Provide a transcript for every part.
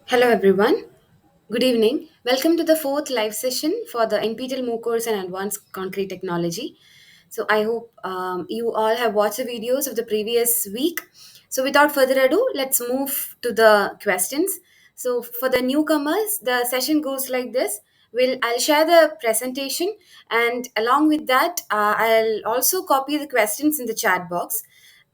Hello, everyone. Good evening. Welcome to the fourth live session for the NPTEL MOOC course and Advanced Concrete Technology. So, I hope you all have watched the videos of the previous week. So, without further ado, let's move to the questions. So, for the newcomers, the session goes like this. I'll share the presentation, and along with that, I'll also copy the questions in the chat box.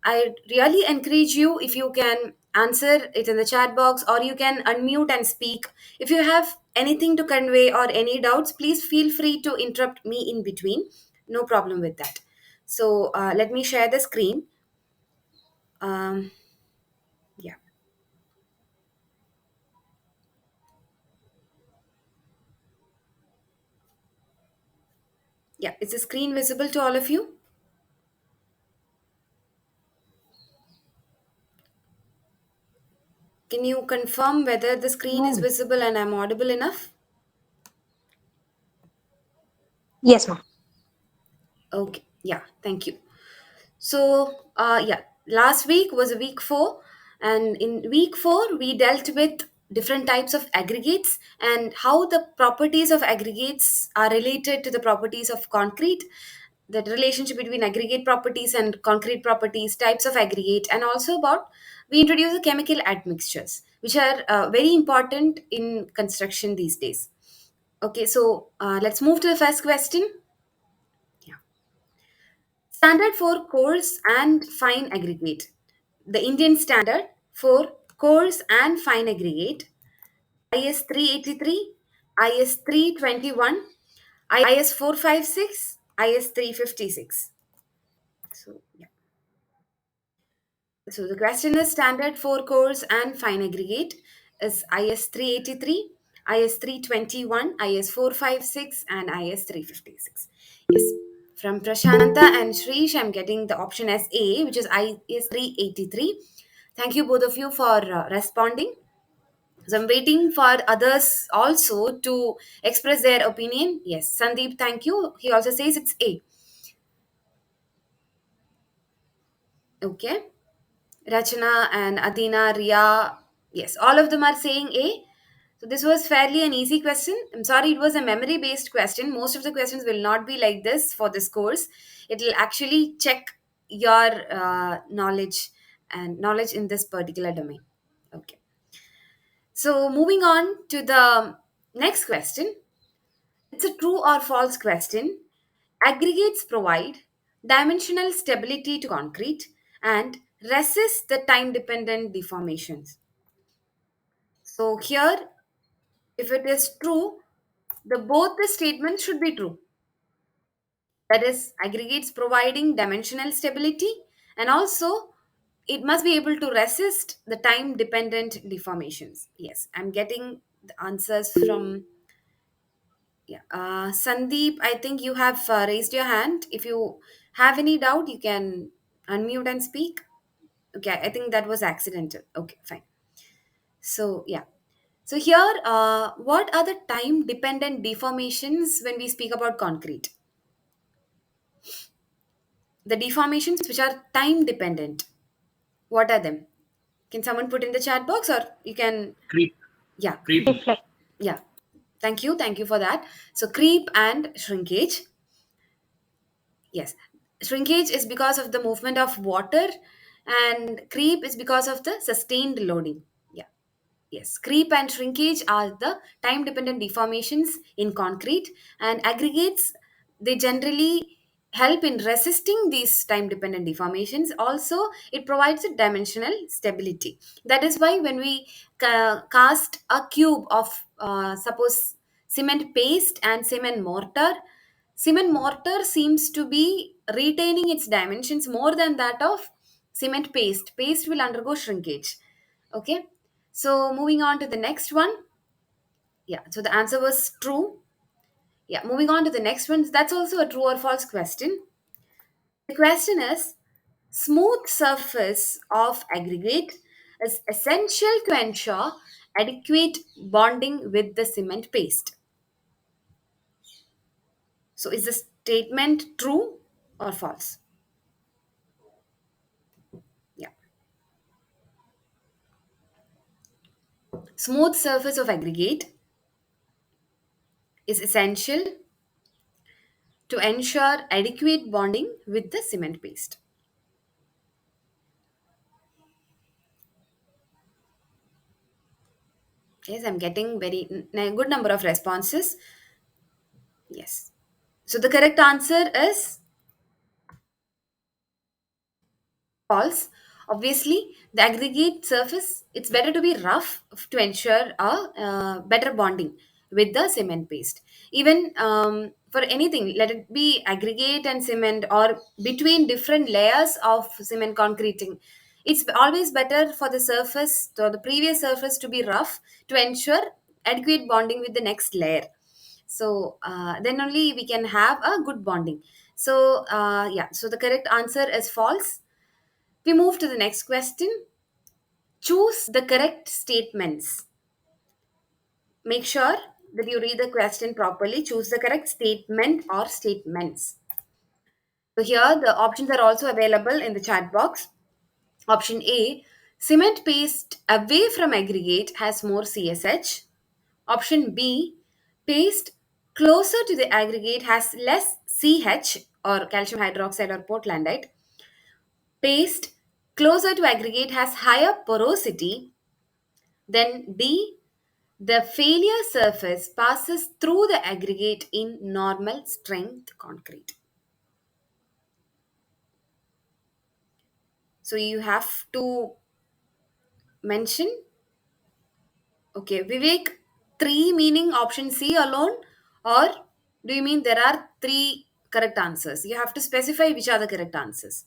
I really encourage you if you can answer it in the chat box or you can unmute and speak. If you have anything to convey or any doubts, please feel free to interrupt me in between. No problem with that. So let me share the screen. Um, yeah, yeah. Is the screen visible to all of you? Can you confirm whether the screen is Mm. visible and I'm audible enough? Yes, ma'am. Okay, yeah, thank you. So, last week was a week four, and in week four, we dealt with different types of aggregates and how the properties of aggregates are related to the properties of concrete, the relationship between aggregate properties and concrete properties, types of aggregate, and also about we introduce the chemical admixtures, which are very important in construction these days. Okay, so let's move to the first question. Yeah. Standard for coarse and fine aggregate. The Indian standard for coarse and fine aggregate IS 383, IS 321, IS 456, IS 356. So, yeah. So the question is standard for coarse and fine aggregate is IS 383, IS 321, IS 456, and IS 356. Yes. From Prashanta and Shrish, I'm getting the option as A, which is IS 383. Thank you both of you for responding. So I'm waiting for others also to express their opinion. Yes, Sandeep, thank you. He also says it's A. Okay. Rachana and Adina, Ria, yes, all of them are saying A. So this was fairly an easy question. I'm sorry, it was a memory based question. Most of the questions will not be like this for this course. It will actually check your knowledge and knowledge in this particular domain. Okay. So moving on to the next question. It's a true or false question. Aggregates provide dimensional stability to concrete and resist the time dependent deformations. So here, if it is true, the both the statements should be true. That is, aggregates providing dimensional stability and also it must be able to resist the time dependent deformations. Yes, I'm getting the answers from yeah. Sandeep, I think you have raised your hand. If you have any doubt, you can unmute and speak. Okay, I think that was accidental. Okay, fine. So, yeah. So, here, what are the time dependent deformations when we speak about concrete? The deformations which are time dependent. What are them? Can someone put in the chat box or you can, Creep, yeah, creep, Reflect. yeah. Thank you. Thank you for that. So, creep and shrinkage. Yes. Shrinkage is because of the movement of water, and creep is because of the sustained loading. Yeah. Yes. Creep and shrinkage are the time dependent deformations in concrete, and aggregates, they generally help in resisting these time dependent deformations. Also, it provides a dimensional stability. That is why when we cast a cube of, suppose, cement paste and cement mortar, cement mortar seems to be retaining its dimensions more than that of cement paste. Paste will undergo shrinkage. Okay. So moving on to the next one. Yeah. So the answer was true. Yeah. Moving on to the next one. That's also a true or false question. The question is smooth surface of aggregate is essential to ensure adequate bonding with the cement paste. So is the statement true or false? Yeah. Smooth surface of aggregate is essential to ensure adequate bonding with the cement paste. Yes, I'm getting good number of responses. Yes. So the correct answer is false. Obviously, the aggregate surface, it's better to be rough to ensure a better bonding with the cement paste. Even for anything, let it be aggregate and cement or between different layers of cement concreting, it's always better for the surface, so the previous surface to be rough to ensure adequate bonding with the next layer. So then only we can have a good bonding. So yeah, so the correct answer is false. We move to the next question. Choose the correct statements. Make sure that you read the question properly. Choose the correct statement or statements. So here the options are also available in the chat box. Option A, cement paste away from aggregate has more CSH. Option B, paste closer to the aggregate has less CH or calcium hydroxide or portlandite. Paste closer to aggregate has higher porosity. Then D, the failure surface passes through the aggregate in normal strength concrete. So you have to mention, okay, Vivek, three meaning option C alone, or do you mean there are three correct answers? You have to specify which are the correct answers.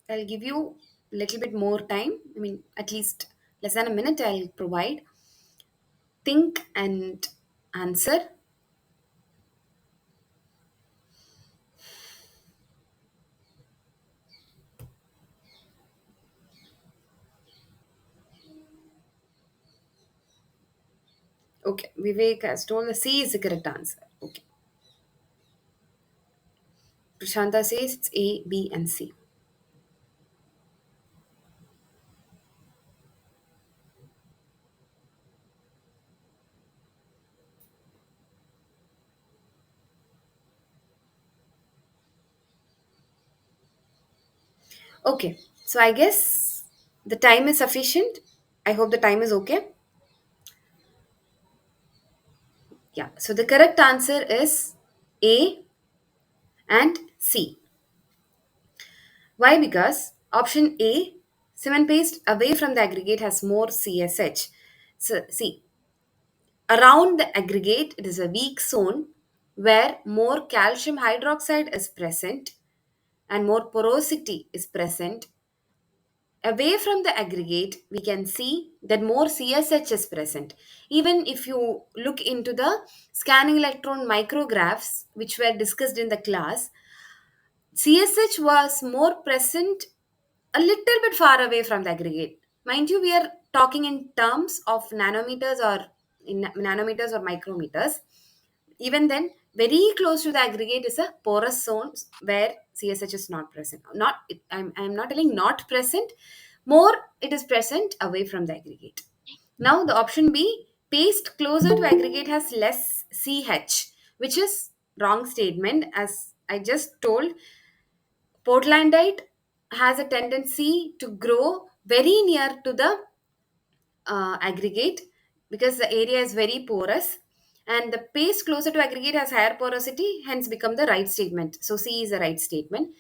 I'll give you a little bit more time. I mean, at least less than a minute I'll provide. Think and answer. Okay, Vivek has told the C is the correct answer. Okay. Prashanta says it's A, B, and C. Okay, so I guess the time is sufficient. I hope the time is okay. Yeah, so the correct answer is A and C. Why? Because option A, cement paste away from the aggregate has more CSH. So, see, around the aggregate, it is a weak zone where more calcium hydroxide is present and more porosity is present. Away from the aggregate, we can see that more CSH is present. Even if you look into the scanning electron micrographs, which were discussed in the class, CSH was more present a little bit far away from the aggregate. Mind you, we are talking in terms of nanometers or micrometers. Even then, very close to the aggregate is a porous zone where CSH is not present. I'm not telling not present, more it is present away from the aggregate. Now, the option B, paste closer to aggregate has less CH, which is wrong statement. As I just told, Portlandite has a tendency to grow very near to the aggregate because the area is very porous, and the paste closer to aggregate has higher porosity, hence become the right statement. So C is the right statement.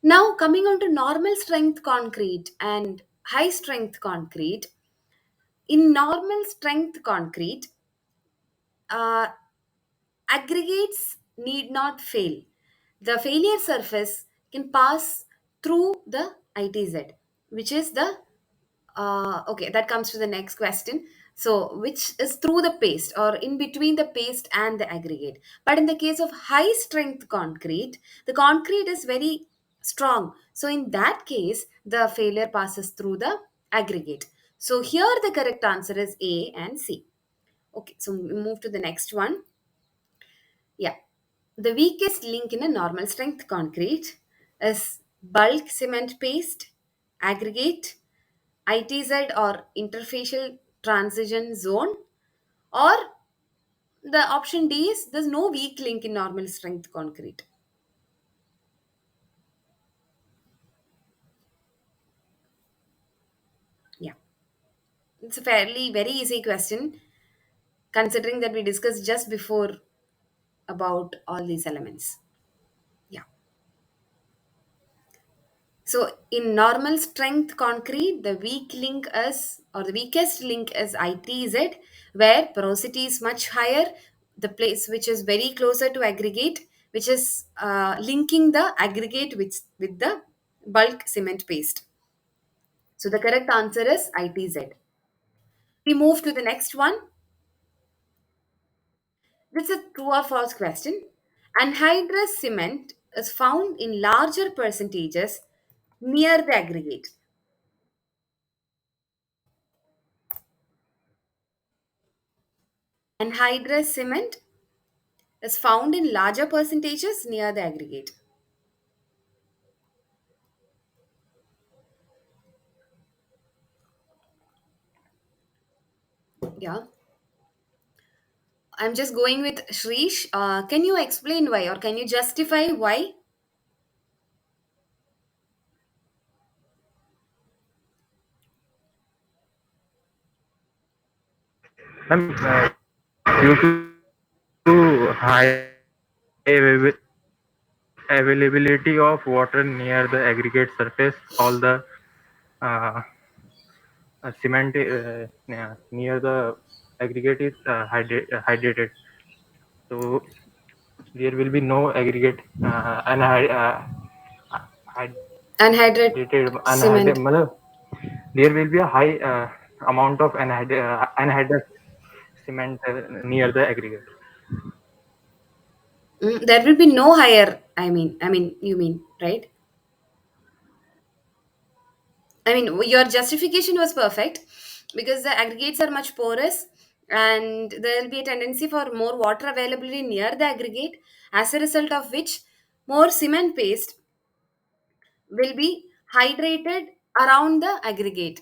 Now coming on to normal strength concrete and high strength concrete. In normal strength concrete, uh, aggregates need not fail. The failure surface can pass through the ITZ, which is the okay, that comes to the next question. So, which is through the paste or in between the paste and the aggregate. But in the case of high strength concrete, the concrete is very strong. So, in that case, the failure passes through the aggregate. So here the correct answer is A and C. Okay, so we move to the next one. Yeah. The weakest link in a normal strength concrete is bulk cement paste, aggregate, ITZ or interfacial transition zone, or the option D is there's no weak link in normal strength concrete. Yeah, it's a fairly very easy question considering that we discussed just before about all these elements. Yeah. So in normal strength concrete, the weak link is or the weakest link is ITZ, where porosity is much higher, the place which is very closer to aggregate, which is linking the aggregate with the bulk cement paste. So the correct answer is ITZ. We move to the next one. This is a true or false question. Anhydrous cement is found in larger percentages near the aggregate. Anhydrous cement is found in larger percentages near the aggregate. Yeah, I'm just going with Shrish. Can you explain why or can you justify why? Ma'am, due to high availability of water near the aggregate surface, all the uh, cement near the aggregate is hydrated. So there will be no aggregate Anhydrous cement. मतलब there will be a high amount of anhydrous cement near the aggregate. There will be no higher. You mean right? I mean, your justification was perfect because the aggregates are much porous and there will be a tendency for more water availability near the aggregate, as a result of which more cement paste will be hydrated around the aggregate,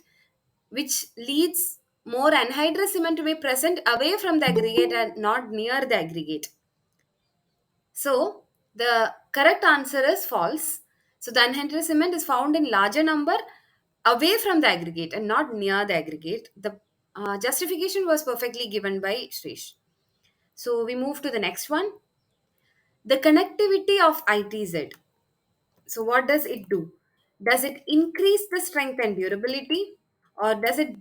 which leads more anhydrous cement to be present away from the aggregate and not near the aggregate. So the correct answer is false. So the anhydrous cement is found in larger number away from the aggregate and not near the aggregate. The justification was perfectly given by Shrish. So we move to the next one. The connectivity of ITZ. So what does it do? Does it increase the strength and durability, or does it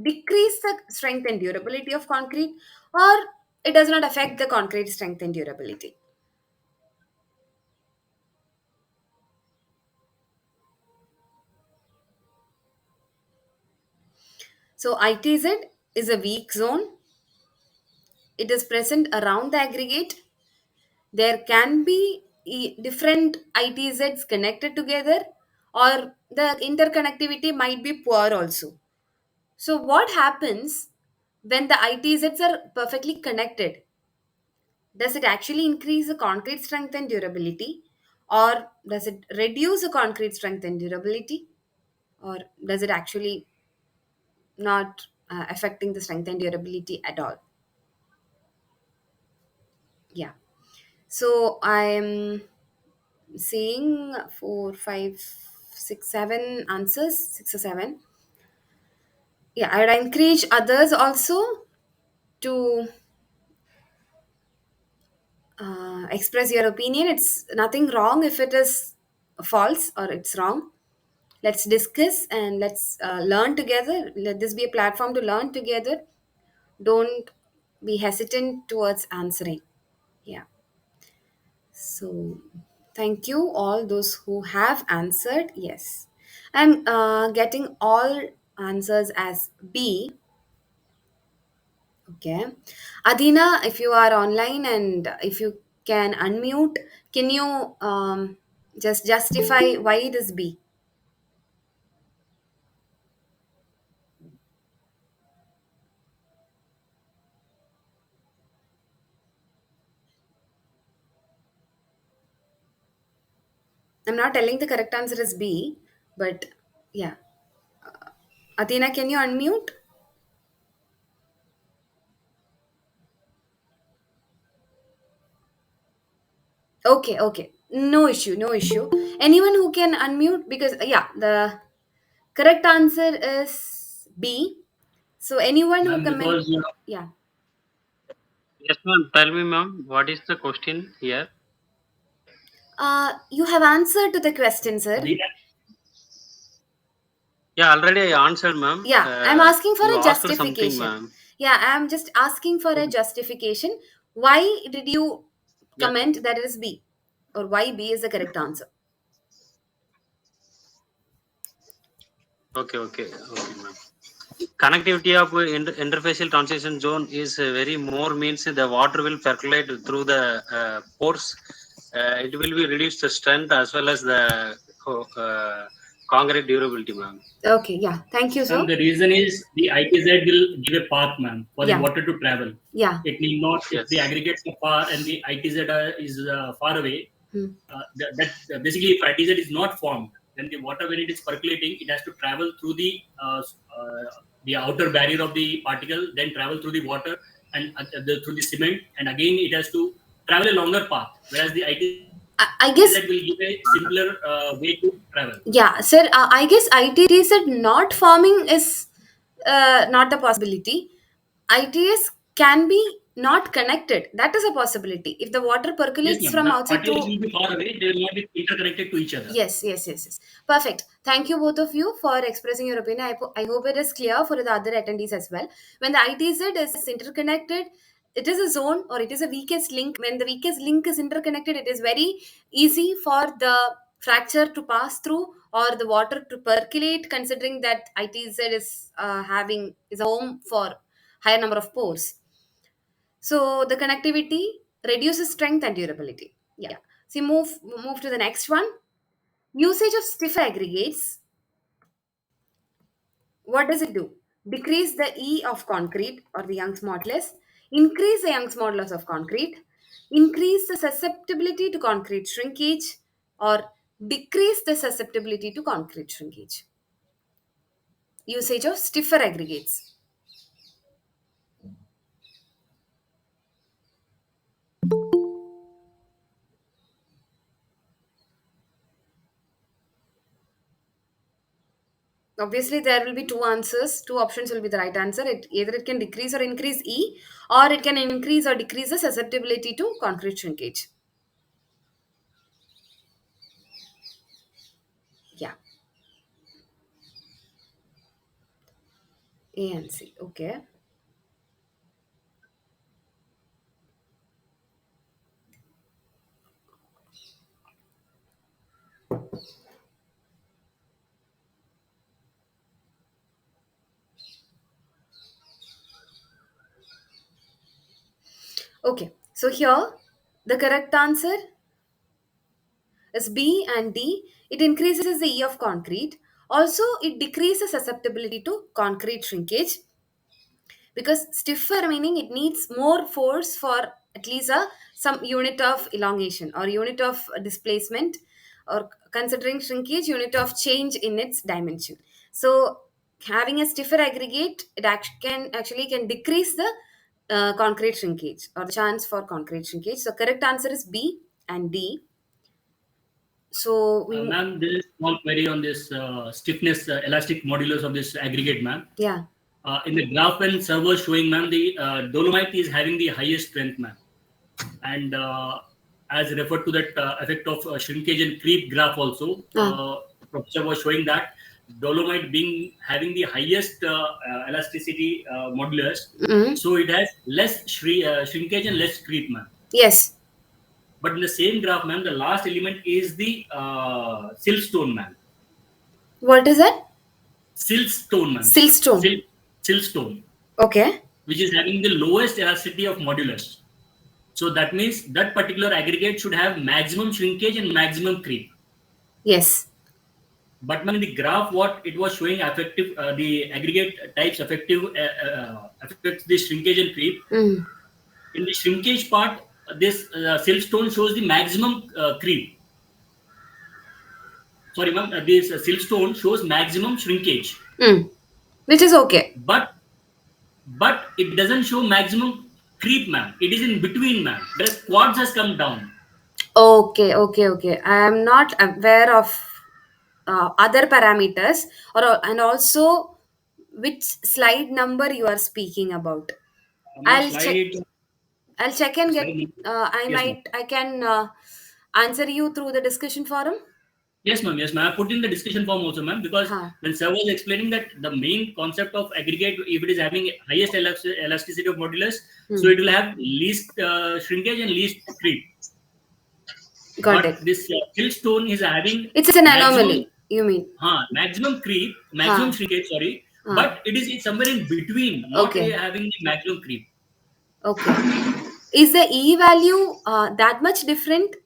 decrease the strength and durability of concrete, or it does not affect the concrete strength and durability? So ITZ is a weak zone. It is present around the aggregate. There can be different ITZs connected together, or the interconnectivity might be poor also. So what happens when the ITZs are perfectly connected? Does it actually increase the concrete strength and durability, or does it reduce the concrete strength and durability, or does it actually not affecting the strength and durability at all? Yeah. So I'm seeing four, five, six, seven answers, six or seven. Yeah, I would encourage others also to express your opinion. It's nothing wrong if it is false or it's wrong. Let's discuss and let's learn together. Let this be a platform to learn together. Don't be hesitant towards answering. Yeah. So, thank you, all those who have answered. Yes. I'm getting all answers as B. Okay. Adina, if you are online and if you can unmute, can you just justify why it is B? I'm not telling the correct answer is B, but yeah. Athena, can you unmute? Okay, okay. No issue, no issue. Anyone who can unmute, because yeah, the correct answer is B. So anyone who Ma'am, comment, because yeah. yes, ma'am. Tell me, ma'am, what is the question here? You have answered to the question, sir. The, yeah, already I answered, ma'am. Yeah, I'm asking for You a asked something, justification. ma'am. Yeah, I'm just asking for a justification. Why did you Yes. comment that it is B? Or why B is the correct answer? Okay, okay, okay, ma'am. Connectivity of interfacial transition zone is very more means the water will percolate through the pores. It will be reduce the strength as well as the concrete durability, ma'am. Okay, yeah. Thank you, And sir. the reason is the ITZ will give a path, ma'am, for the Yeah, water to travel. yeah. It need not, if the Yes. aggregates are far and the ITZ is far away, Hmm. basically if ITZ is not formed, then the water, when it is percolating, it has to travel through the outer barrier of the particle, then travel through the water and through the cement, and again it has to travel a longer path, whereas the I ITZ guess, will give a simpler way to travel. yeah, sir. I guess ITS not forming is not a possibility. ITS can be not connected. That is a possibility. If the water Yes, percolates ma'am. from The outside particles through. will be far away. They will not be interconnected to each other. Yes, yes, yes, yes. Perfect. Thank you, both of you, for expressing your opinion. I hope it is clear for the other attendees as well. When the ITZ is interconnected, it is a zone or it is a weakest link. When the weakest link is interconnected, it is very easy for the fracture to pass through or the water to percolate, considering that ITZ is a home for higher number of pores. So the connectivity reduces strength and durability. Yeah. So move to the next one. Usage of stiffer aggregates, what does it do? Decrease the E of concrete or the Young's modulus, increase the Young's modulus of concrete, increase the susceptibility to concrete shrinkage, or decrease the susceptibility to concrete shrinkage. Usage of stiffer aggregates. Obviously, there will be two answers. Two options will be the right answer. Either it can decrease or increase E, or it can increase or decrease the susceptibility to concrete shrinkage. Yeah, A and C. Okay. Okay. So here, the correct answer is B and D. It increases the E of concrete. Also, it decreases susceptibility to concrete shrinkage, because stiffer meaning it needs more force for at least some unit of elongation or unit of displacement, or considering shrinkage, unit of change in its dimension. So having a stiffer aggregate, it can decrease the concrete shrinkage or the chance for concrete shrinkage. So correct answer is B and D. So Ma'am, there is small query on this stiffness, elastic modulus of this aggregate, ma'am. yeah. In the graph and server showing, ma'am, the dolomite is having the highest strength, ma'am. And as referred to that effect of shrinkage and creep graph also, Ah. professor was showing that dolomite being having the highest elasticity modulus, Mhm. so it has less shrinkage and less creep, ma'am. Yes. But in the same graph, ma'am, the last element is the siltstone, ma'am. What is that? Siltstone, ma'am. Siltstone. Siltstone, Okay. which is having the lowest elasticity of modulus. So that means that particular aggregate should have maximum shrinkage and maximum creep. Yes. But ma'am, in the graph, what it was showing effective, the aggregate types effective affects the shrinkage and creep. Mm. In the shrinkage part, this siltstone shows the maximum creep. sorry, ma'am, this siltstone shows maximum shrinkage, Mm. Which is okay. but it doesn't show maximum creep, ma'am. It is in between, ma'am. The quartz has come down. Okay, okay, okay. I am not aware of other parameters, or and also which slide number you are speaking about. Ma'am, I'll check. I'll check and get. slide. Yes, ma'am. I can answer you through the discussion forum. Yes, ma'am. Yes, ma'am. I put in the discussion form also, ma'am, because Huh. when sir was explaining that the main concept of aggregate, if it is having highest elasticity of modulus, so Hmm. it will have least shrinkage and least creep. Got But it. this siltstone is having It's an maximum, anomaly. You mean? maximum creep, maximum Huh. shrinkage. Sorry, Huh. but it is somewhere in between, not Okay. having the maximum creep. Okay. Is the E value that much different,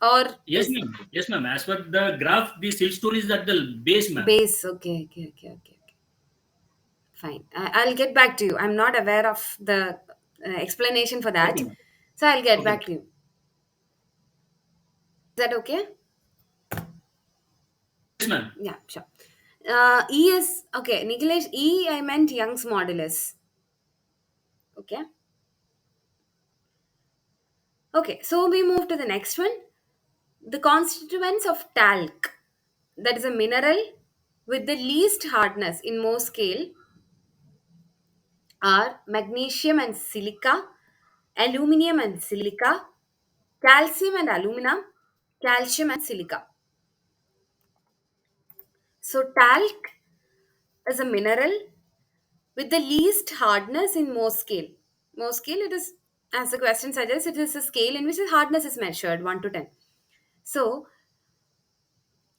or Yes, is ma'am. Yes, ma'am. As per the graph, the siltstone is at the base, ma'am. base? Okay. Okay. Okay. Okay. Okay. Fine. I'll get back to you. I'm not aware of the explanation for Okay, that, ma'am. so I'll get Okay, back ma'am. to you. Is that okay? Yes, ma'am. Yeah. Sure. E is okay. Nikhilesh, E I meant Young's modulus. Okay. Okay. So we move to the next one. The constituents of talc, that is a mineral with the least hardness in Mohs scale, are magnesium and silica, aluminium and silica, calcium and aluminum, calcium and silica. So talc is a mineral with the least hardness in Mohs scale. Mohs scale, it is, as the question suggests, it is a scale in which the hardness is measured 1 to 10. So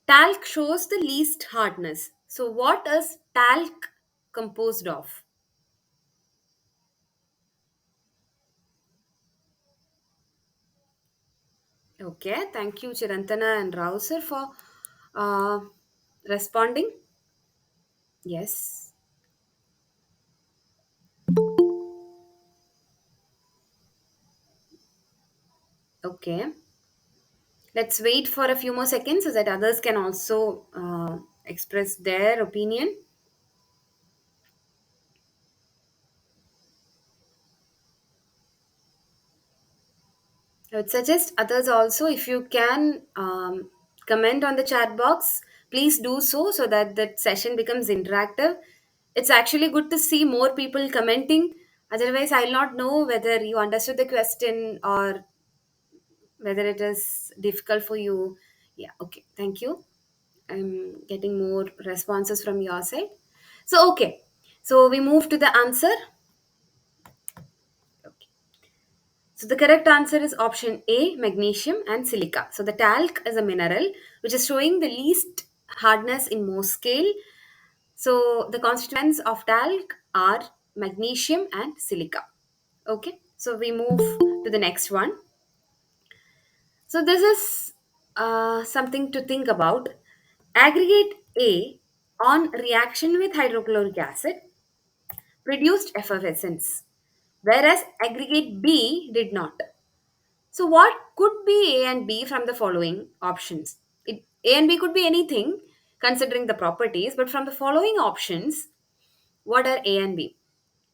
talc shows the least hardness. So what is talc composed of? Okay, thank you, Chirantana and Rao sir, for uh, responding. Yes. Okay. Let's wait for a few more seconds so that others can also express their opinion. I would suggest others also, if you can comment on the chat box, please do so so that the session becomes interactive. It's actually good to see more people commenting. Otherwise, I'll not know whether you understood the question or whether it is difficult for you. Yeah, okay, thank you. I'm getting more responses from your side. So, okay, so we move to the answer. Okay. So, the correct answer is option A, magnesium and silica. So, the talc is a mineral which is showing the least hardness in Mohs scale. So, the constituents of talc are magnesium and silica. Okay, so we move to the next one. So this is something to think about. Aggregate A on reaction with hydrochloric acid produced effervescence, whereas aggregate B did not. So what could be A and B from the following options? A and B could be anything considering the properties, but from the following options, what are A and B?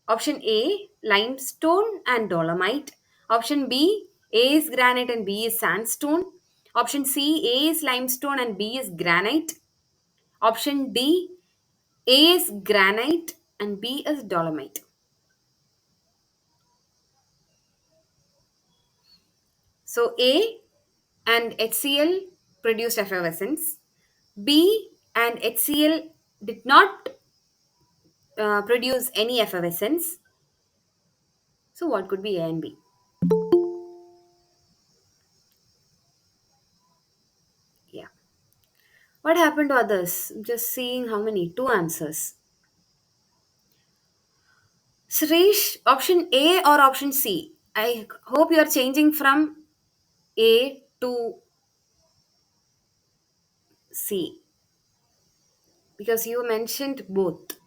Option A, limestone and dolomite. Option B, A is granite and B is sandstone. Option C, A is limestone and B is granite. Option D, A is granite and B is dolomite. So A and HCl produced effervescence. B and HCl did not produce any effervescence. So what could be A and B? Yeah. What happened to others? I'm just seeing how many. Two answers. Suresh, option A or option C? I hope you are changing from A to C because you mentioned both.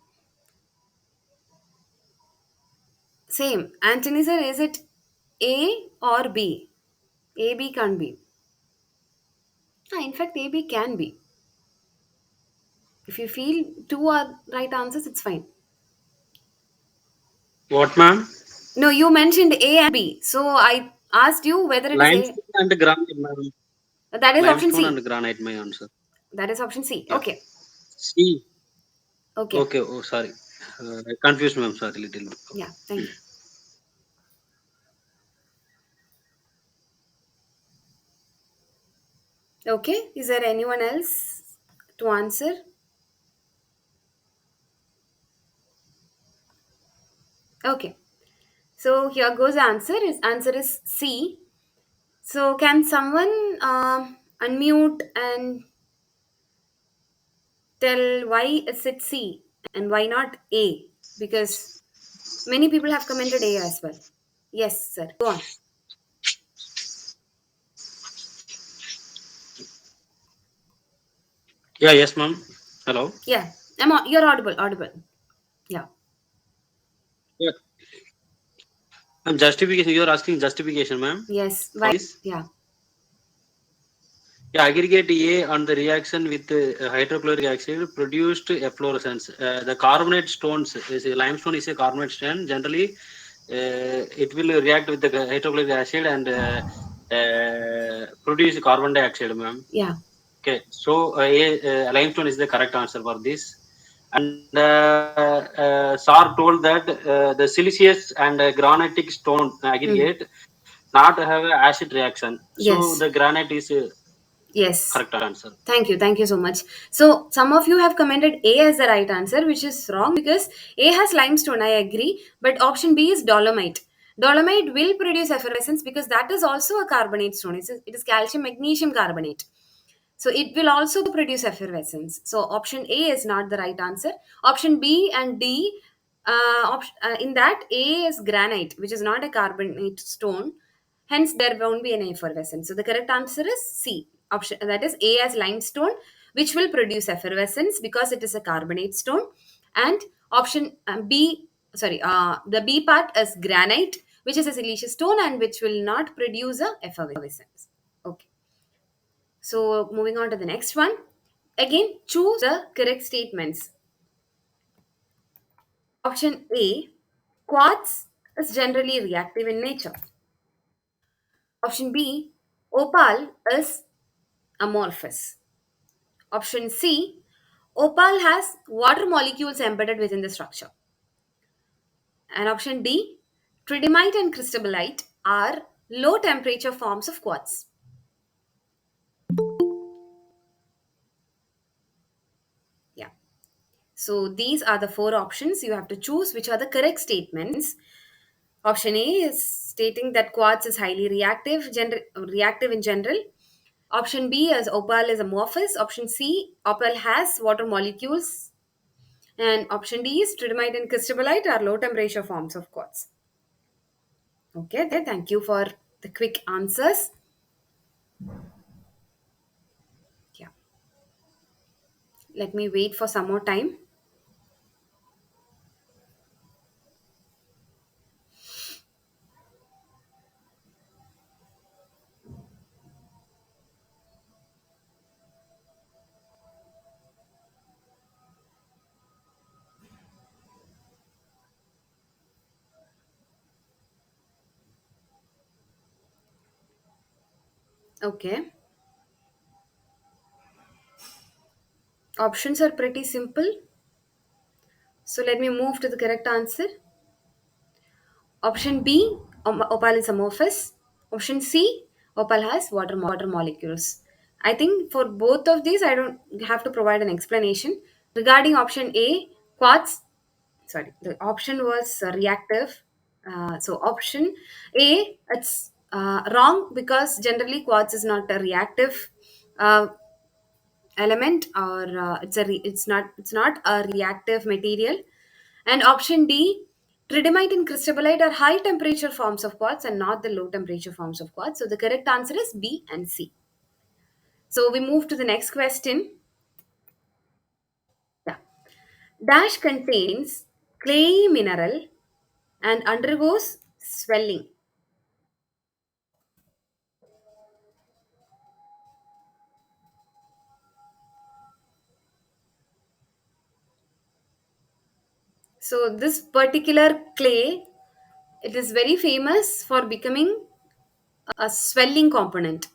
Same. Anthony sir, is it A or B? A, B can't be. Ah, in fact, A, B can be. If you feel two are right answers, it's fine. What, ma'am? No, you mentioned A and B. So I asked you whether it is A. Limestone and granite, ma'am. That is option Limestone C. and granite, my answer. That is option C. Yeah. Okay. C. Okay. Okay. Oh, sorry. I confused, ma'am. Sorry, little. Yeah. Thank you. Okay. Is there anyone else to answer? Okay. So here goes the answer. Answer is C. So can someone unmute and tell why is it C and why not A? Because many people have commented A as well. Yes, sir. Go on. Yeah. Yes, ma'am. Hello. Yeah. You're audible. Audible. Yeah. Yeah. Justification. You are asking justification, ma'am, Yes. for Why? this. Yeah. Yeah, aggregate A on the reaction with hydrochloric acid produced efflorescence. The carbonate stones, limestone is a carbonate stone. Generally, it will react with the hydrochloric acid and produce carbon dioxide, ma'am. Yeah. Okay, so limestone is the correct answer for this. And SAR told that the siliceous and granitic stone Hmm. aggregate not have a acid reaction. So Yes. the granite is Yes. correct answer. Thank you. Thank you so much. So, some of you have commented A as the right answer, which is wrong because A has limestone, I agree. But option B is dolomite. Dolomite will produce effervescence because that is also a carbonate stone. It is calcium magnesium carbonate. So, it will also produce effervescence. So, option A is not the right answer. Option B and D, in that, A is granite, which is not a carbonate stone. Hence, there won't be any effervescence. So the correct answer is C. Option that is A as limestone, which will produce effervescence because it is a carbonate stone. And option B, sorry, the B part is granite, which is a siliceous stone and which will not produce a effervescence. Okay. So moving on to the next one. Again, choose the correct statements. Option A, quartz is generally reactive in nature. Option B, opal is amorphous. Option C, opal has water molecules embedded within the structure. And option D, tridymite and cristobalite are low temperature forms of quartz. Yeah. So these are the four options. You have to choose which are the correct statements. Option A is stating that quartz is highly reactive in general. Option B is opal is amorphous. Option C, opal has water molecules. And option D is tridymite and cristobalite are low temperature forms of quartz. Okay, thank you for the quick answers. Yeah, let me wait for some more time. Okay, options are pretty simple. So let me move to the correct answer. Option B, opal is amorphous. Option C, opal has water molecules. I think for both of these, I don't have to provide an explanation. Regarding option A, quartz, sorry, the option was reactive. So option A, it's wrong because generally quartz is not a reactive uh, element or it's not a reactive material. And option D, tridymite and cristobalite are high temperature forms of quartz and not the low temperature forms of quartz. So the correct answer is B and C. So we move to the next question. Yeah. Dash contains clay mineral and undergoes swelling. So this particular clay, it is very famous for becoming a swelling component.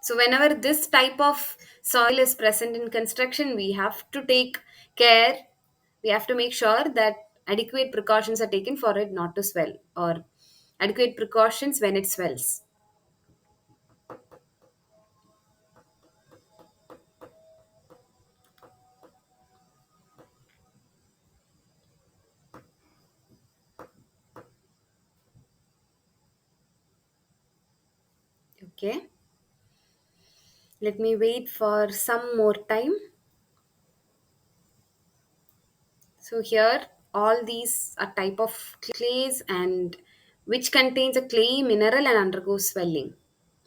So whenever this type of soil is present in construction, we have to take care. We have to make sure that adequate precautions are taken for it not to swell, or adequate precautions when it swells. Okay. Let me wait for some more time. So here all these are type of clays and which contains a clay mineral and undergoes swelling.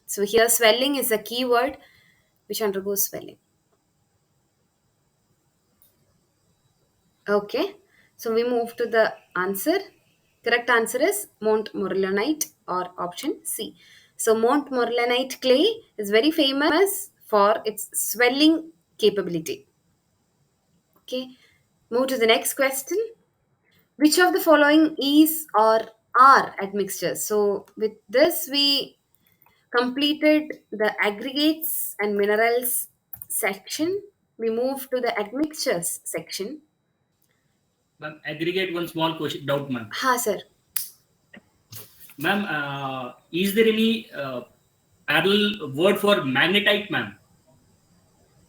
So here swelling is a keyword which undergoes swelling. Okay. So we move to the answer. Correct answer is Mont Morillonite or option C. So Mont Morillonite clay is very famous for its swelling capability. Okay. Move to the next question. Which of the following is or are admixtures? So with this we completed the aggregates and minerals section. We move to the admixtures section. Ma'am, aggregate one small question doubt, ma'am. Ha sir. Ma'am, is there any parallel word for magnetite, ma'am?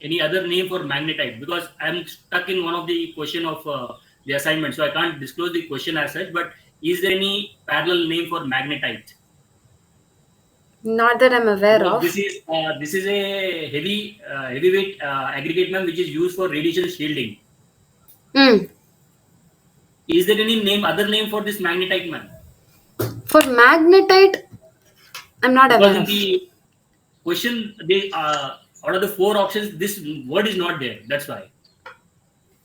Any other name for magnetite? Because I'm stuck in one of the question of the assignment, so I can't disclose the question as such. But is there any parallel name for magnetite? Not that I'm aware Because of. this is a heavyweight aggregate, ma'am, which is used for radiation shielding. Hmm. Is there any other name for this magnetite, ma'am? For magnetite, I'm not Because aware in of. the question, they out of the four options, this word is not there. That's why.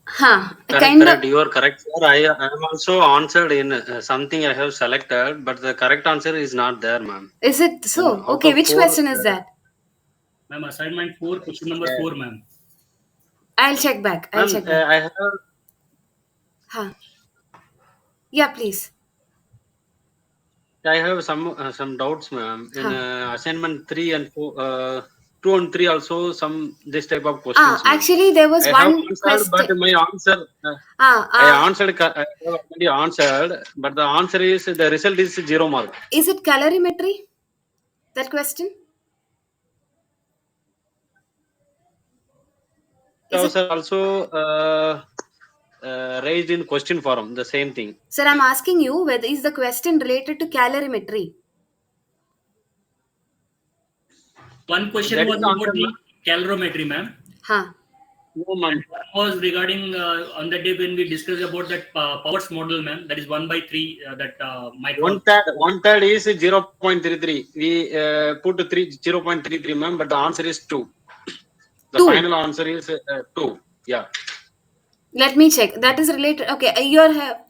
Huh. Correct, Kind of. correct. You are correct, sir. I am also answered in something I have selected, but the correct answer is not there, ma'am. Is it And so? out Okay. of Which four, question is that? Ma'am, assignment 4, question number uh, 4, ma'am. I'll check back. I'll ma'am, check back. I have Huh. Yeah, please. some doubts, ma'am. In Huh. assignment 3 and 4, 2 and 3 also some this type of questions, ma'am. Actually, there was I have one answered, but question. my answer Ah, I answered. I have already answered, but the answer is the result is 0 mark. is it calorimetry? That question? Is Those it? are also raised in question forum. The same thing. Sir, I'm asking you whether is the question related to calorimetry? One question That is was the about answer, the ma'am. calorimetry, ma'am. Huh. No, And ma'am. one was regarding on that day when we discussed about that powers model, ma'am. That is 1/3. That might was One third is 0.33. We put 0.33, ma'am, but the answer is 2. The 2. final answer is 2. Yeah. Let me check. That is related. Okay,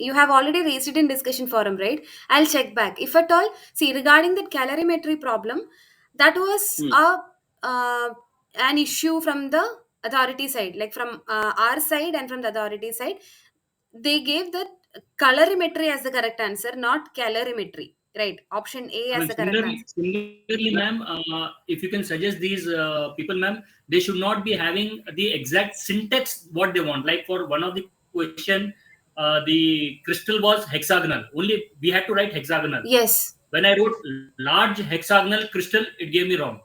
you have already raised it in discussion forum, right? I'll check back. If at all, see regarding that calorimetry problem, that was Hmm. a an issue from the authority side, like from our side and from the authority side. They gave that colorimetry as the correct answer, not calorimetry. Right? Option A I as mean, the correct answer. similarly, ma'am, if you can suggest these people, ma'am, they should not be having the exact syntax what they want. Like for one of the question, the crystal was hexagonal. Only we had to write hexagonal. Yes. When I wrote large hexagonal crystal, it gave me wrong.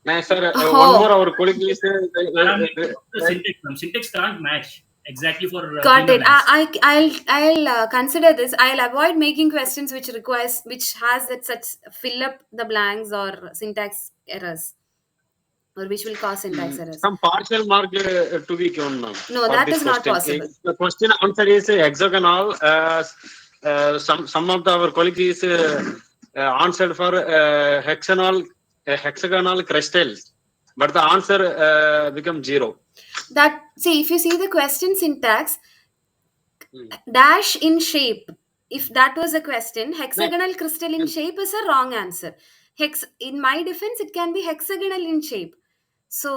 Now, sir, one more Oh. our colleague is Parameters of the syntax, ma'am. Syntax can't match exactly for Got fill the it. blanks. I'll consider this. I'll avoid making questions which has that such fill up the blanks or syntax errors, or which will cause syntax errors. some partial mark to be given, ma'am, No, for that this is not question. possible. The question answer is hexagonal. Some of our colleagues is answered for hexagonal crystals, but the answer becomes 0. That see if you see the question syntax, Hmm. dash in shape. If that was a question, No, hexagonal crystal in shape is a wrong answer. In my defense, it can be hexagonal in shape. So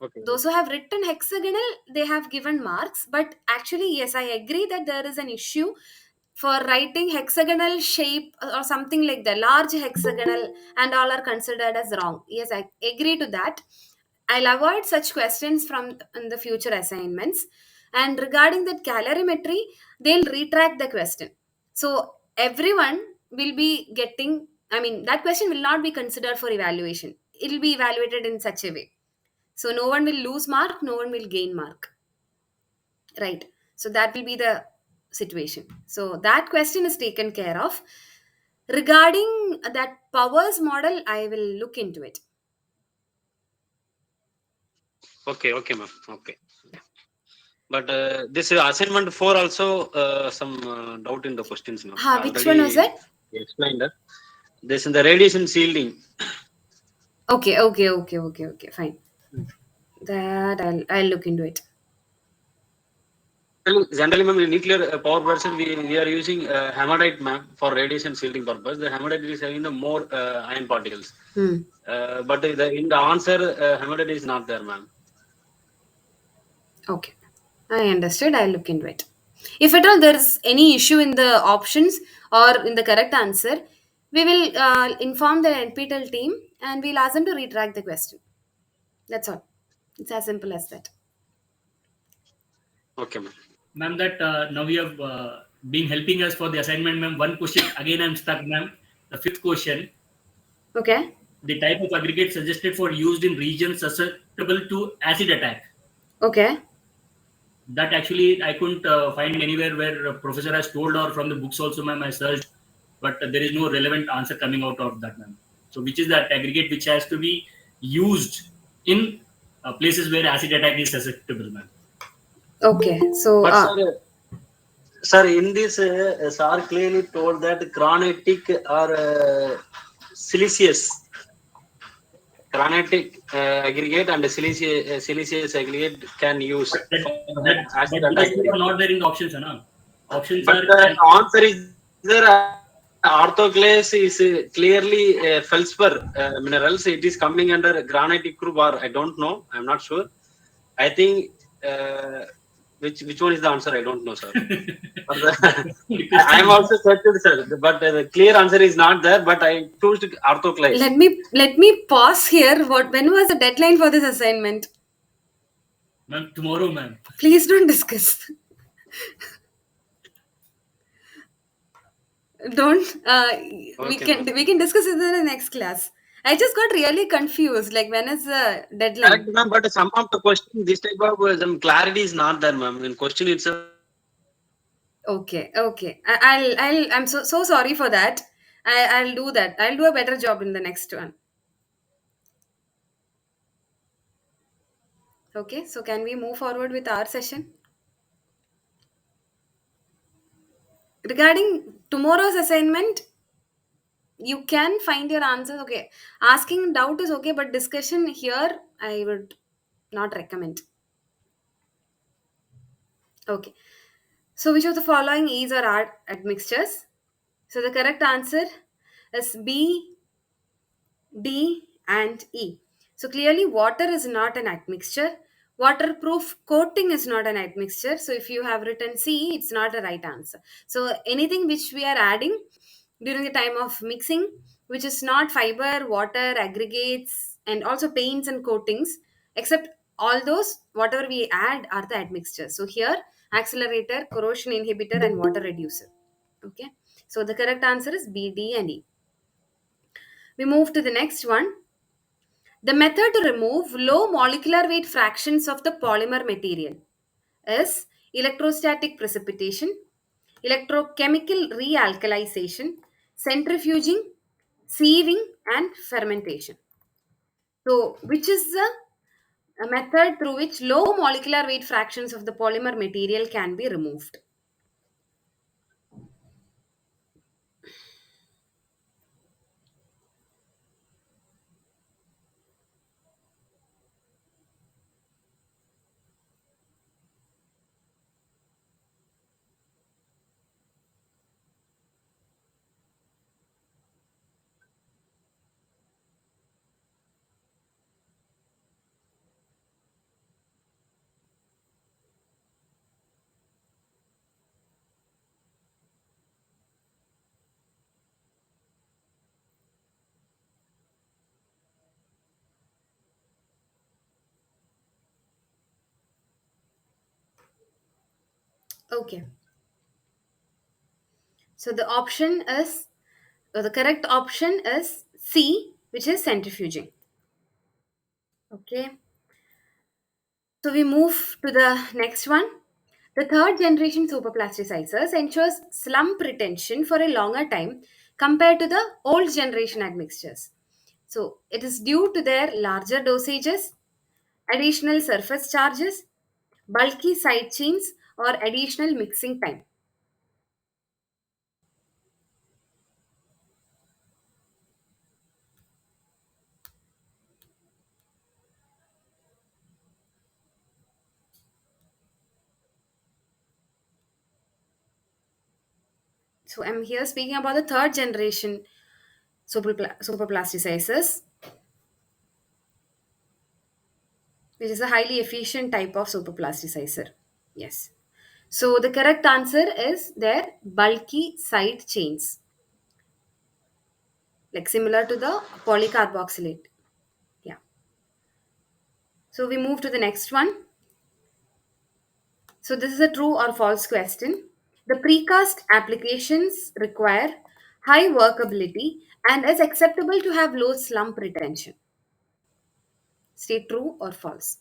Okay. Those who have written hexagonal, they have given marks. But actually, yes, I agree that there is an issue for writing hexagonal shape or something like the large hexagonal, and all are considered as wrong. Yes, I agree to that. I'll avoid such questions from in the future assignments. And regarding that calorimetry, they'll retract the question. So everyone will be getting, I mean, that question will not be considered for evaluation. It will be evaluated in such a way. So no one will lose mark, no one will gain mark. Right. So that will be the situation. So that question is taken care of. Regarding that powers model, I will look into it. Okay, okay, ma'am. Okay. But this assignment 4 also some doubt in the questions, ma'am. Ha, which one was Already it? explained that. This in the radiation shielding. Okay, fine. That I'll look into it. Generally, ma'am, in nuclear power version, we are using hematite, ma'am, for radiation shielding purpose. The hematite is having the more ion particles. Hmm. But in the answer, hematite is not there, ma'am. Okay. I understood. I'll look into it. If at all there is any issue in the options or in the correct answer, we will inform the NPTEL team and we'll ask them to retract the question. That's all. It's as simple as that. Okay, ma'am. Ma'am, that now you have been helping us for the assignment, ma'am. One question again, I'm stuck, ma'am. The fifth question: Okay. the type of aggregate suggested for used in regions susceptible to acid attack. Okay. That actually I couldn't find anywhere where a professor has told, or from the books also, ma'am. I searched, but there is no relevant answer coming out of that, ma'am. So, which is that aggregate which has to be used in places where acid attack is susceptible, ma'am? Okay. So, But sir, in this, sir clearly told that granitic or siliceous, granitic aggregate and siliceous aggregate can use But that, for that acid but attack. those two are not there in the options, no? Options But are the answer is there. Orthoclase is clearly feldspar minerals. It is coming under granitic group, or I don't know. I'm not sure. I think which one is the answer? I don't know, sir. But the I am question. also searched, sir. But the clear answer is not there. But I chose orthoclase. let me pause here. When was the deadline for this assignment? Ma'am, tomorrow, ma'am. Please don't discuss. Don't. We Okay, can ma'am. we can discuss it in the next class. I just got really confused. Like, when is the Correct, deadline? ma'am. But some of the question, this type of some clarity is not there, ma'am. In question itself. Okay. I'm so sorry for that. I'll do that. I'll do a better job in the next one. Okay. So can we move forward with our session? Regarding tomorrow's assignment, you can find your answers. Okay. Asking doubt is okay, but discussion here, I would not recommend. Okay. So which of the following is or are admixtures? So the correct answer is B, D, and E. So clearly, water is not an admixture. Waterproof coating is not an admixture. So if you have written C, it's not a right answer. So anything which we are adding during the time of mixing, which is not fiber, water, aggregates, and also paints and coatings, except all those, whatever we add are the admixtures. So here, accelerator, corrosion inhibitor, and water reducer. Okay. So the correct answer is B, D, and E. We move to the next one. The method to remove low molecular weight fractions of the polymer material is electrostatic precipitation, electrochemical realkalization, centrifuging, sieving, and fermentation. So, which is the a method through which low molecular weight fractions of the polymer material can be removed? Okay. So the correct option is C, which is centrifuging. Okay. So we move to the next one. The third generation superplasticizers ensures slump retention for a longer time compared to the old generation admixtures. So it is due to their larger dosages, additional surface charges, bulky side chains, or additional mixing time. So I'm here speaking about the third generation superplasticizers, which is a highly efficient type of superplasticizer. Yes. So the correct answer is their bulky side chains, like similar to the polycarboxylate. Yeah. So we move to the next one. So this is a true or false question. The precast applications require high workability and is acceptable to have low slump retention. Say true or false.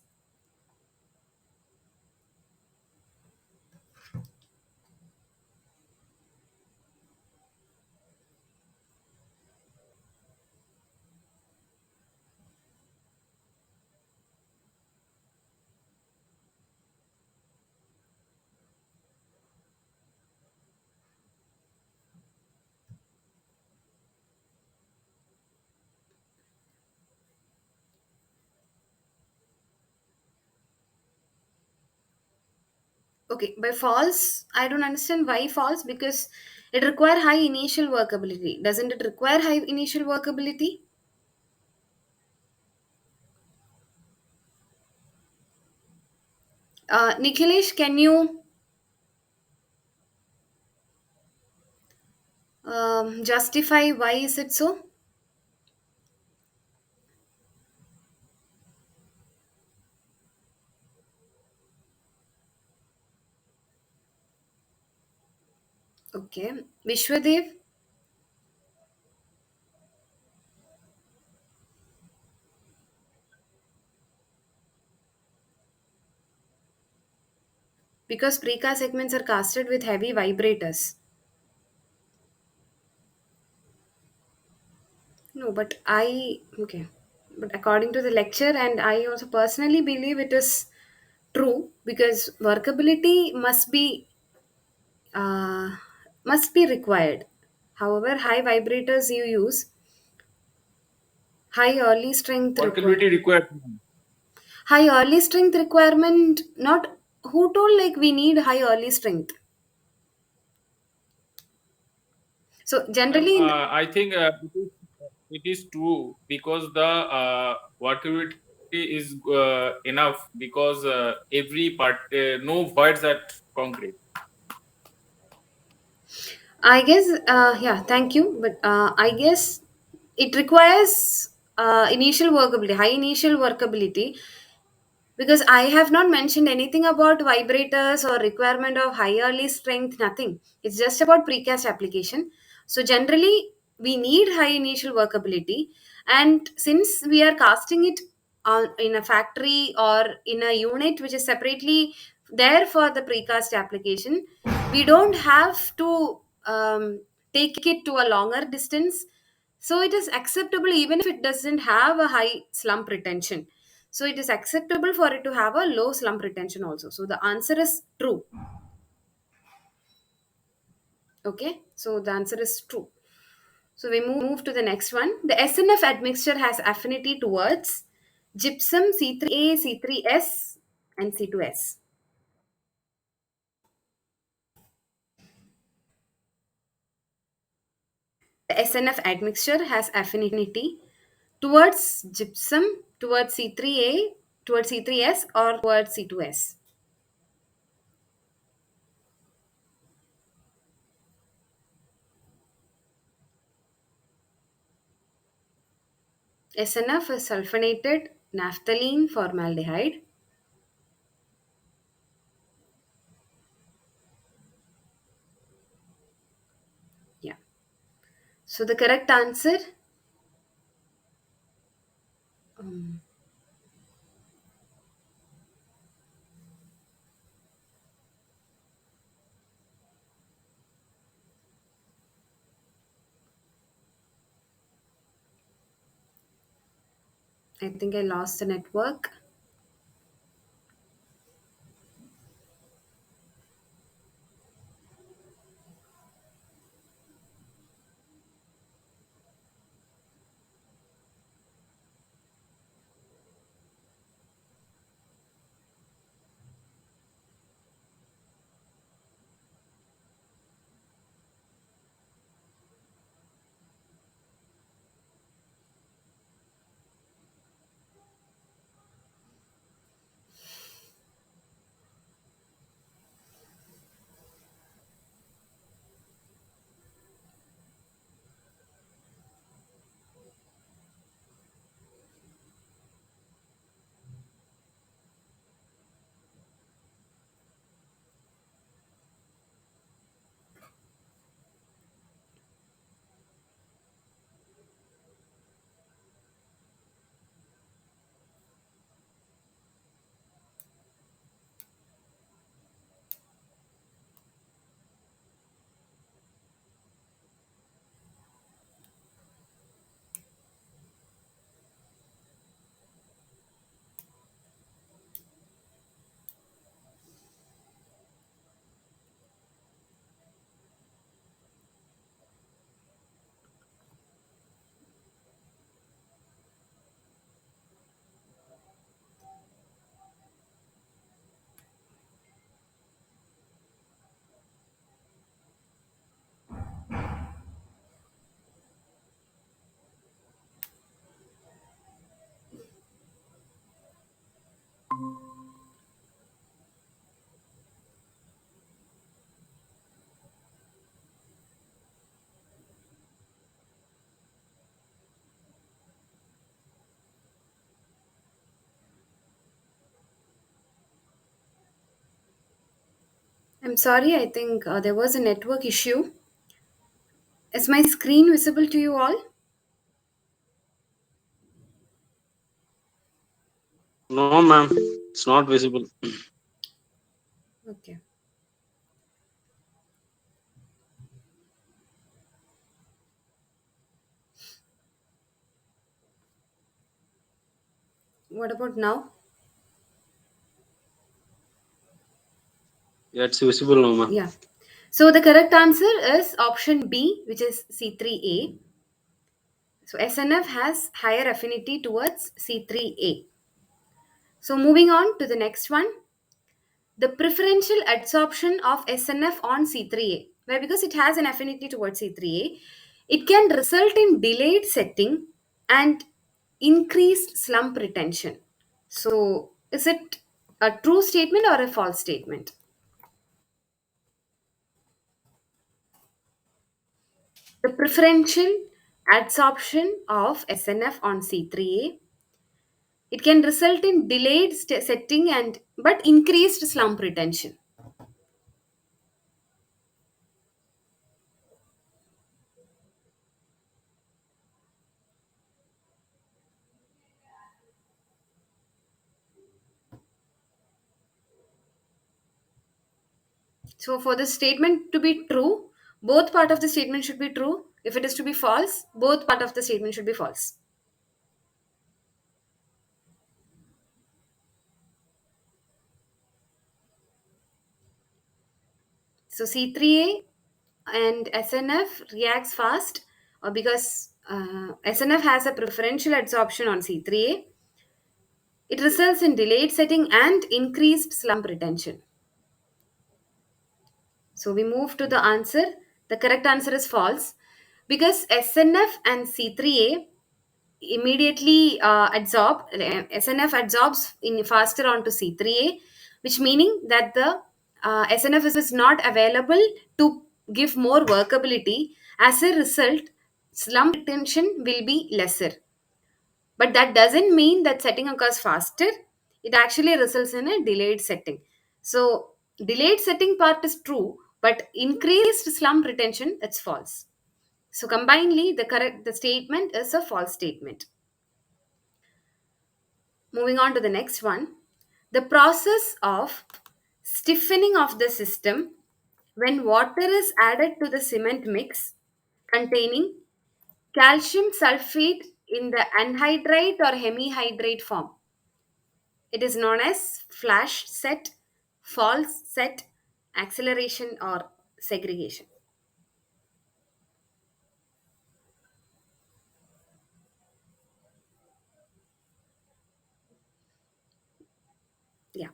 Okay, by false, I don't understand why false, because it require high initial workability. Doesn't it require high initial workability? Nikhilesh, can you justify why is it so? Okay, Vishwadev, because precast segments are casted with heavy vibrators. No, but okay. But according to the lecture, and I also personally believe it is true because workability uh, must be required. However, high vibrators you use, high early strength Workability requirement. required. High early strength requirement, not who told like we need high early strength. So Ma'am, generally, I think it is true because the workability is enough because every part no voids at concrete. I guess, yeah, thank you. But I guess it requires initial workability, high initial workability, because I have not mentioned anything about vibrators or requirement of high early strength, nothing. It's just about precast application. So generally, we need high initial workability, and since we are casting it in a factory or in a unit which is separately there for the precast application, we don't have to take it to a longer distance, so it is acceptable even if it doesn't have a high slump retention. So it is acceptable for it to have a low slump retention also. So the answer is true. Okay. So the answer is true. So we move to the next one. The SNF admixture has affinity towards gypsum C3A, C3S, and C2S. The SNF admixture has affinity towards gypsum, towards C3A, towards C3S, or towards C2S. SNF is sulfonated naphthalene formaldehyde. So the correct answer, um, I think I lost the network. I'm sorry, I think there was a network issue. Is my screen visible to you all? No, ma'am, it's not visible. Okay. What about now? Yeah, it's visible now, ma'am. Yeah. So the correct answer is option B, which is C3A. So SNF has higher affinity towards C3A. So moving on to the next one, the preferential adsorption of SNF on C3A. Why? Because it has an affinity towards C3A, it can result in delayed setting and increased slump retention. So is it a true statement or a false statement? The preferential adsorption of SNF on C3A, it can result in delayed setting and but increased slump retention. So for the statement to be true, both part of the statement should be true. If it is to be false, both part of the statement should be false. So C3A and SNF reacts fast because SNF has a preferential adsorption on C3A. It results in delayed setting and increased slump retention. So we move to the answer. The correct answer is false because SNF and C3A immediately adsorb. SNF adsorbs in faster onto C3A, which meaning that the SNF is not available to give more workability. As a result, slump retention will be lesser. But that doesn't mean that setting occurs faster. It actually results in a delayed setting. So delayed setting part is true, but increased slump retention, it's false. So combinedly, the statement is a false statement. Moving on to the next one. The process of stiffening of the system when water is added to the cement mix containing calcium sulfate in the anhydrite or hemihydrate form. It is known as flash set, false set, acceleration, or segregation. Yeah.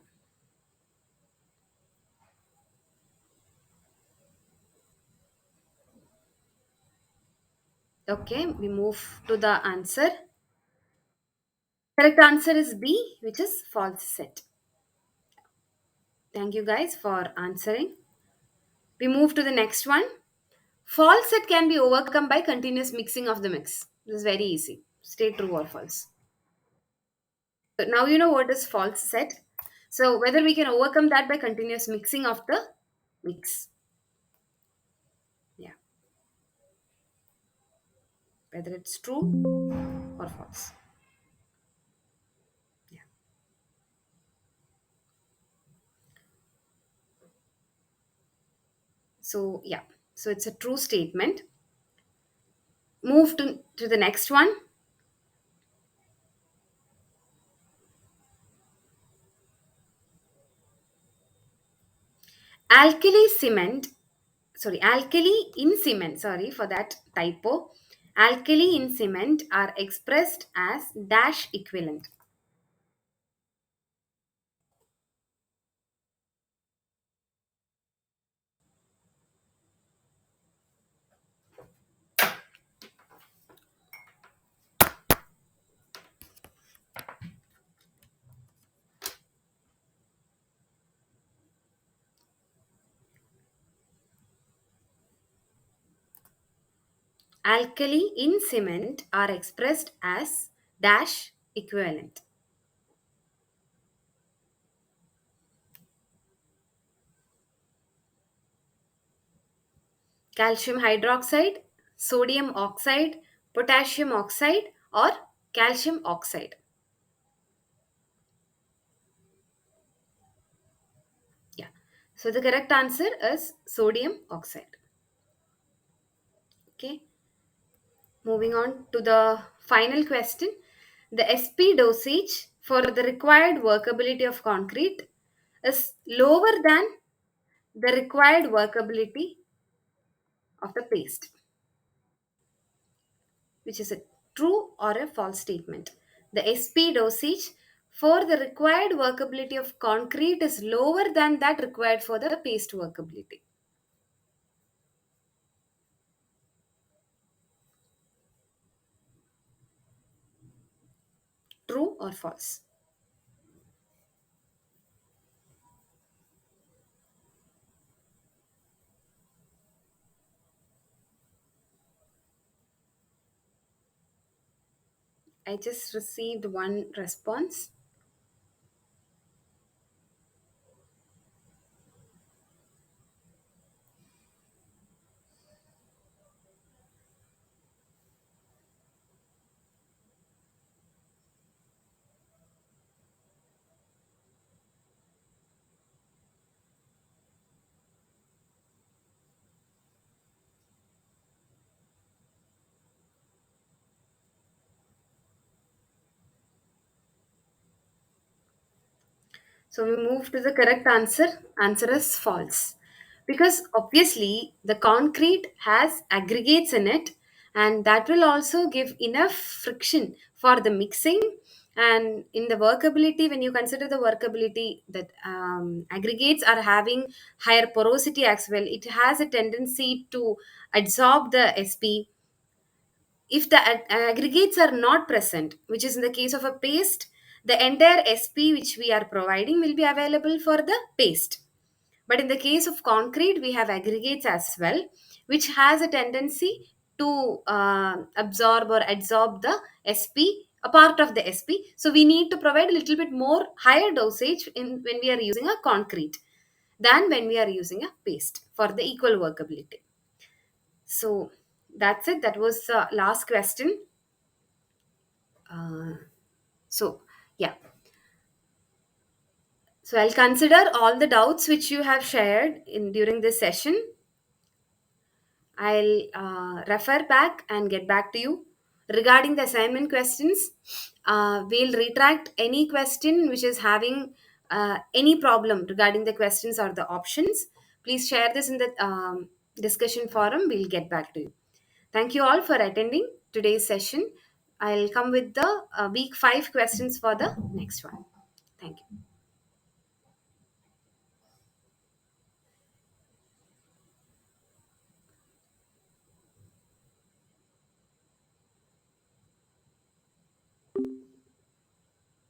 Okay, we move to the answer. Correct answer is B, which is false set. Thank you guys for answering. We move to the next one. False set can be overcome by continuous mixing of the mix. This is very easy. Stay true or false. So now you know what is false set. So whether we can overcome that by continuous mixing of the mix. Yeah. Whether it's true or false. Yeah. So yeah. So it's a true statement. Move to the next one. Alkali cement, alkali in cement, sorry for that typo. Alkali in cement are expressed as dash equivalent. Alkali in cement are expressed as dash equivalent. Calcium hydroxide, sodium oxide, potassium oxide, or calcium oxide. Yeah. So the correct answer is sodium oxide. Okay. Moving on to the final question. The SP dosage for the required workability of concrete is lower than the required workability of the paste, which is a true or a false statement. The SP dosage for the required workability of concrete is lower than that required for the paste workability. True or false? I just received one response. So we move to the correct answer. Answer is false. Because obviously the concrete has aggregates in it, and that will also give enough friction for the mixing. And in the workability, when you consider the workability, that aggregates are having higher porosity as well, it has a tendency to absorb the SP. If the aggregates are not present, which is in the case of a paste, the entire SP which we are providing will be available for the paste. But in the case of concrete, we have aggregates as well, which has a tendency to absorb or adsorb the SP, a part of the SP. So we need to provide a little bit more higher dosage in when we are using a concrete than when we are using a paste for the equal workability. So That's it. That was the last question. So, yeah. So I'll consider all the doubts which you have shared in during this session. I'll refer back and get back to you. Regarding the assignment questions, we'll retract any question which is having any problem regarding the questions or the options. Please share this in the discussion forum. We'll get back to you. Thank you all for attending today's session. I'll come with the week 5 questions for the next one. Thank you.